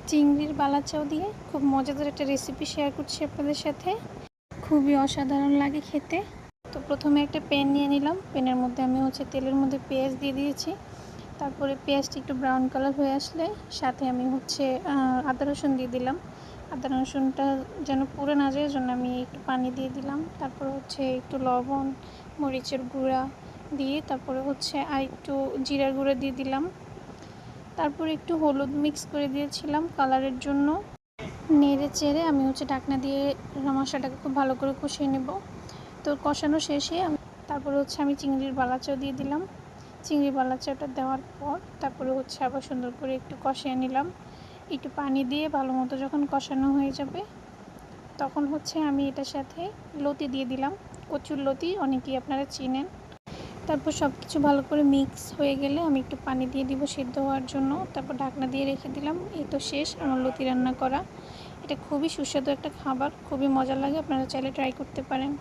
চিংড়ির বালাচাও দিয়ে খুব মজাদার একটা রেসিপি শেয়ার করছি আপনাদের সাথে। খুবই অসাধারণ লাগে খেতে। তো প্রথমে একটা প্যান নিয়ে নিলাম। প্যানের মধ্যে আমি তেলের মধ্যে পেঁয়াজ দিয়ে দিয়েছি। তারপরে পেঁয়াজটি একটু ব্রাউন কালার হয়ে আসলে সাথে আমি আদা রসুন দিয়ে দিলাম। আদা রসুনটা যেন পুড়ে না যায়, জন্য আমি একটু পানি দিয়ে দিলাম। তারপরে একটু লবণ, মরিচের গুঁড়া দিয়ে তারপরে আর একটু জিরার গুঁড়া দিয়ে দিলাম। তারপরে একটু হলুদ মিক্স করে দিয়েছিলাম কালারের জন্য। নেড়ে চেড়ে আমি ঢাকনা দিয়ে মশলাটাকে খুব ভালো করে কষিয়ে নেব। তো কষানো শেষে তারপরে আমি চিংড়ির বালাচাও দিয়ে দিলাম। চিংড়ি বালাচাটা দেওয়ার পর তারপরে আবার সুন্দর করে একটু কষিয়ে নিলাম। একটু পানি দিয়ে ভালো মতো যখন কষানো হয়ে যাবে তখন আমি এটার সাথে লতি দিয়ে দিলাম। কচুর লতি অনেকেই আপনারা চিনেন। তারপর সব কিছু ভালো করে মিক্স হয়ে গেলে আমি একটু পানি দিয়ে দিব সিদ্ধ হওয়ার জন্য। তারপর ঢাকনা দিয়ে রেখে দিলাম। এই তো শেষ আমার লতি রান্না করা। এটা খুবই সুস্বাদু একটা খাবার, খুবই মজা লাগে, আপনারা চাইলে ট্রাই করতে পারেন।